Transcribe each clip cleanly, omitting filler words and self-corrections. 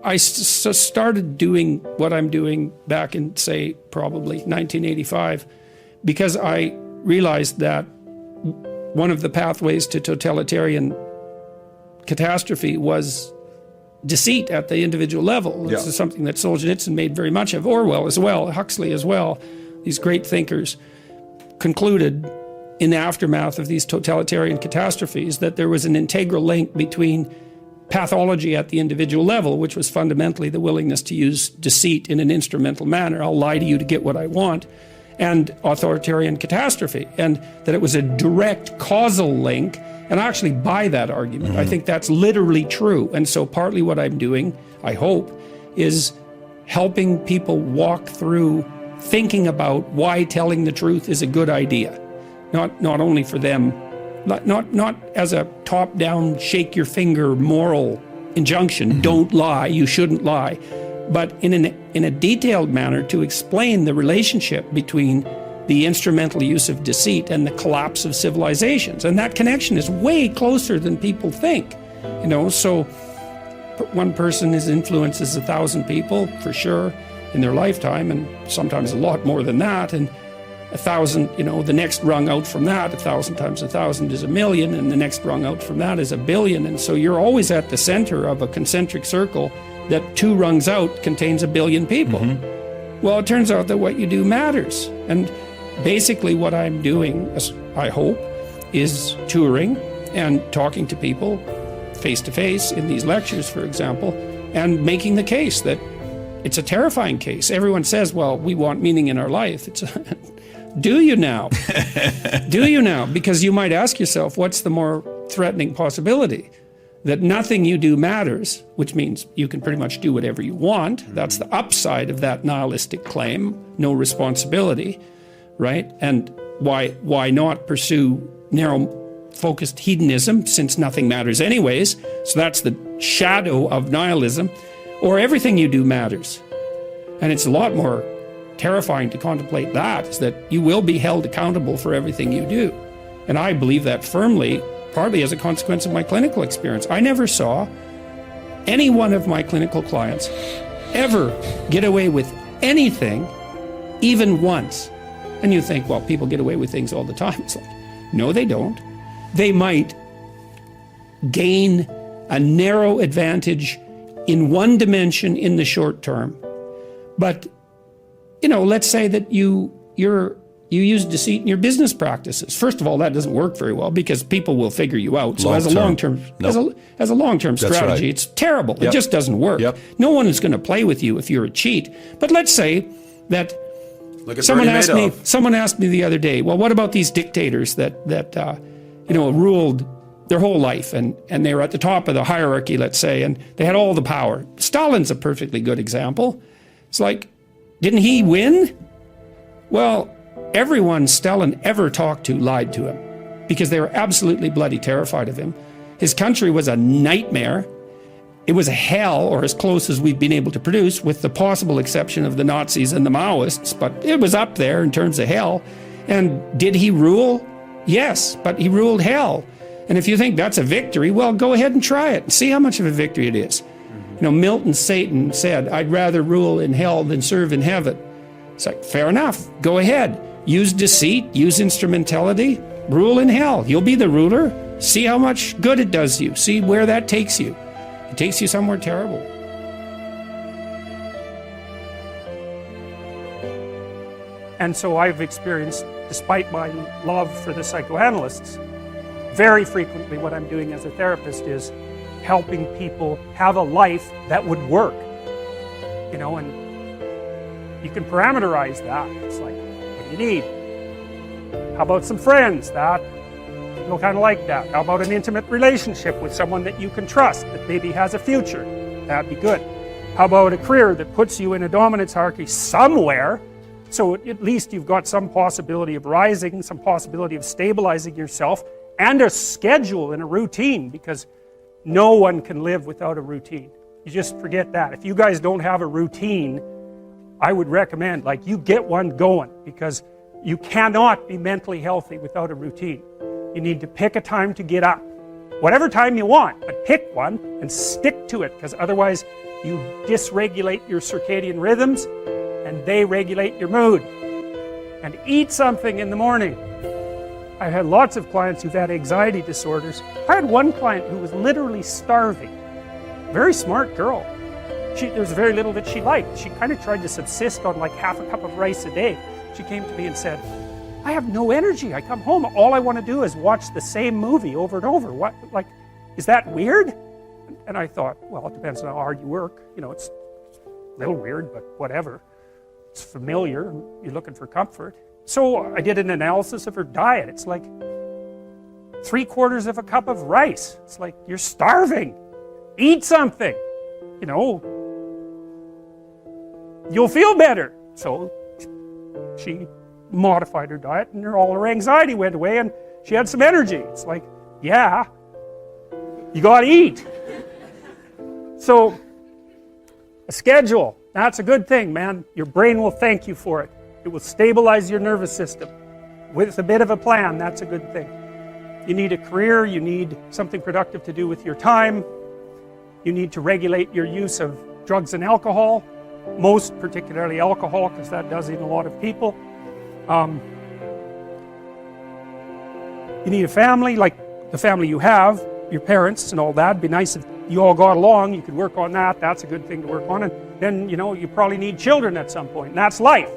I started doing what I'm doing back in, say, probably 1985, because I realized that one of the pathways to totalitarian catastrophe was deceit at the individual level. This is something that Solzhenitsyn made very much of, Orwell as well, Huxley as well. These great thinkers concluded in the aftermath of these totalitarian catastrophes that there was an integral link between pathology at the individual level, which was fundamentally the willingness to use deceit in an instrumental manner. I'll lie to you to get what I want, and authoritarian catastrophe, and that it was a direct causal link. And I actually buy that argument. I think that's literally true. And so partly what I'm doing, I hope, is helping people walk through thinking about why telling the truth is a good idea. Not only for them, not as a top-down, shake your finger moral injunction, don't lie, you shouldn't lie, but in a detailed manner to explain the relationship between the instrumental use of deceit and the collapse of civilizations. And that connection is way closer than people think. So one person influences 1,000 people, for sure, in their lifetime, and sometimes a lot more than that. And 1,000, the next rung out from that, 1,000 times 1,000 is 1,000,000, and the next rung out from that is 1,000,000,000. And so you're always at the center of a concentric circle that 2 rungs out contains 1,000,000,000 people. Well, it turns out that what you do matters. And basically what I'm doing, I hope, is touring and talking to people face to face in these lectures, for example, and making the case that it's a terrifying case. Everyone says, well, we want meaning in our life. Do you now? Do you now? Because you might ask yourself, what's the more threatening possibility? That nothing you do matters, which means you can pretty much do whatever you want. That's the upside of that nihilistic claim, no responsibility, right? And why not pursue narrow-focused hedonism, since nothing matters anyways? So that's the shadow of nihilism. Or everything you do matters. And it's a lot more terrifying to contemplate that, is that you will be held accountable for everything you do. And I believe that firmly, partly as a consequence of my clinical experience. I never saw any one of my clinical clients ever get away with anything, even once. And you think, well, people get away with things all the time. It's like, no, they don't. They might gain a narrow advantage in one dimension in the short term. But, let's say that you use deceit in your business practices. First of all, that doesn't work very well because people will figure you out. So as a long-term strategy, it's terrible. It just doesn't work. No one is going to play with you if you're a cheat. But let's say that someone asked me the other day, well, what about these dictators that ruled their whole life, and they were at the top of the hierarchy, let's say, and they had all the power. Stalin's a perfectly good example. It's like, didn't he win? Well, everyone Stalin ever talked to lied to him because they were absolutely bloody terrified of him. His country was a nightmare. It was a hell, or as close as we've been able to produce, with the possible exception of the Nazis and the Maoists, but it was up there in terms of hell. And did he rule? Yes, but he ruled hell. And if you think that's a victory, well, go ahead and try it and see how much of a victory it is. Milton's Satan said, I'd rather rule in hell than serve in heaven. It's like, fair enough, go ahead. Use deceit, use instrumentality, rule in hell. You'll be the ruler. See how much good it does you. See where that takes you. It takes you somewhere terrible. And so I've experienced, despite my love for the psychoanalysts, very frequently what I'm doing as a therapist is helping people have a life that would work. And you can parameterize that. It's like, what do you need? How about some friends that people kind of like that? How about an intimate relationship with someone that you can trust, that maybe has a future? That'd be good. How about a career that puts you in a dominance hierarchy somewhere, so at least you've got some possibility of rising, some possibility of stabilizing yourself, and a schedule and a routine, because no one can live without a routine. You just forget that. If you guys don't have a routine, I would recommend, you get one going, because you cannot be mentally healthy without a routine. You need to pick a time to get up. whatever time you want, but pick one and stick to it, because otherwise you dysregulate your circadian rhythms and they regulate your mood. And eat something in the morning. I've had lots of clients who've had anxiety disorders. I had one client who was literally starving. Very smart girl. There was very little that she liked. She kind of tried to subsist on like half a cup of rice a day. She came to me and said, I have no energy. I come home, all I want to do is watch the same movie over and over. What, like, is that weird? And I thought, well, it depends on how hard you work. You know, it's a little weird, but whatever. It's familiar, you're looking for comfort. So I did an analysis of her diet. It's like 3/4 of a cup of rice. It's like, you're starving. Eat something. You know, you'll feel better. So she modified her diet and all her anxiety went away and she had some energy. It's like, yeah, you gotta eat. So a schedule, that's a good thing, man. Your brain will thank you for it. It will stabilize your nervous system. With a bit of a plan, that's a good thing. You need a career, you need something productive to do with your time. You need to regulate your use of drugs and alcohol, most particularly alcohol, because that does in a lot of people. You need a family, like the family you have, your parents and all that. It'd be nice if you all got along, you could work on that. That's a good thing to work on. And then, you know, you probably need children at some point, and that's life.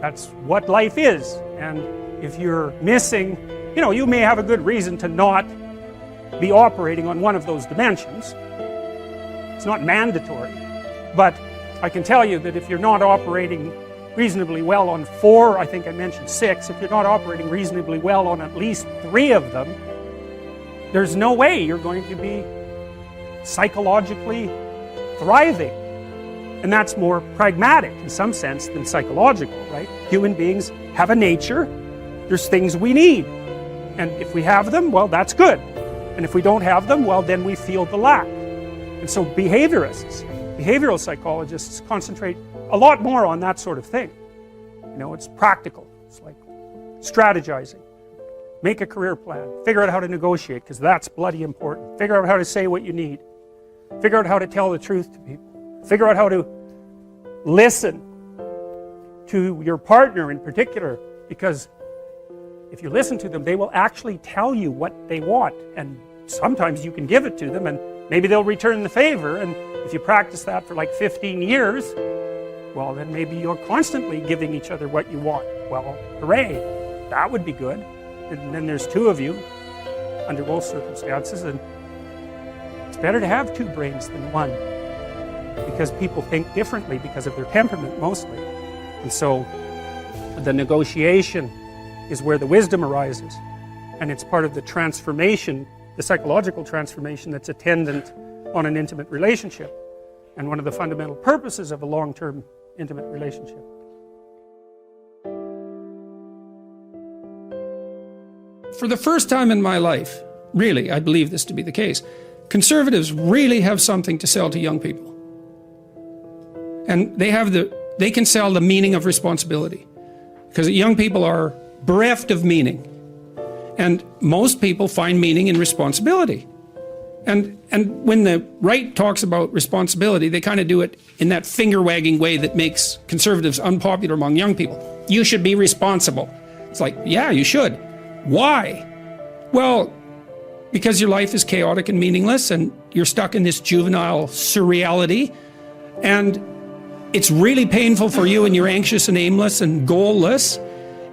That's what life is. And if you're missing, you know, you may have a good reason to not be operating on one of those dimensions. It's not mandatory. But I can tell you that if you're not operating reasonably well on 4, I think I mentioned 6, if you're not operating reasonably well on at least 3 of them, there's no way you're going to be psychologically thriving. And that's more pragmatic in some sense than psychological, right? Human beings have a nature. There's things we need. And if we have them, well, that's good. And if we don't have them, well, then we feel the lack. And so behavioral psychologists concentrate a lot more on that sort of thing. You know, it's practical. It's like strategizing. Make a career plan. Figure out how to negotiate, because that's bloody important. Figure out how to say what you need. Figure out how to tell the truth to people. Figure out how to listen to your partner in particular, because if you listen to them, they will actually tell you what they want, and sometimes you can give it to them and maybe they'll return the favor. And if you practice that for like 15 years, well, then maybe you're constantly giving each other what you want. Well, hooray, that would be good. And then there's 2 of you under both circumstances, and it's better to have 2 brains than 1, because people think differently because of their temperament mostly. And so the negotiation is where the wisdom arises, and it's part of the transformation, the psychological transformation that's attendant on an intimate relationship, and one of the fundamental purposes of a long-term intimate relationship. For the first time in my life, really, I believe this to be the case, conservatives really have something to sell to young people. And they can sell the meaning of responsibility, because young people are bereft of meaning, and most people find meaning in responsibility. And when the right talks about responsibility, they kind of do it in that finger-wagging way that makes conservatives unpopular among young people. You should be responsible. It's like, yeah, you should. Why? Well, because your life is chaotic and meaningless, and you're stuck in this juvenile surreality, and it's really painful for you, and you're anxious and aimless and goalless.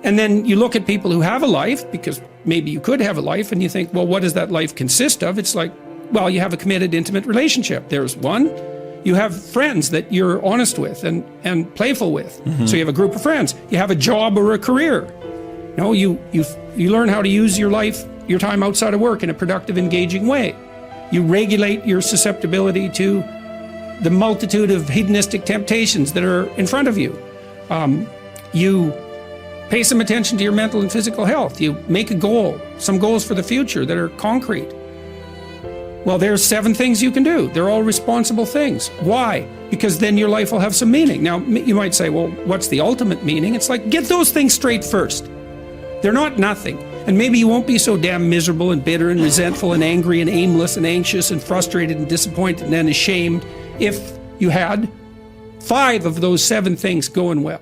And then you look at people who have a life, because maybe you could have a life, and you think, well, what does that life consist of? It's like, well, you have a committed, intimate relationship. There's one. You have friends that you're honest with and playful with. Mm-hmm. So you have a group of friends. You have a job or a career. No, you learn how to use your life, your time outside of work in a productive, engaging way. You regulate your susceptibility to the multitude of hedonistic temptations that are in front of you. You pay some attention to your mental and physical health. You make a goal, some goals for the future that are concrete. Well, there's 7 things you can do. They're all responsible things. Why? Because then your life will have some meaning. Now, you might say, well, what's the ultimate meaning? It's like, get those things straight first. They're not nothing. And maybe you won't be so damn miserable and bitter and resentful and angry and aimless and anxious and frustrated and disappointed and then ashamed if you had 5 of those 7 things going well.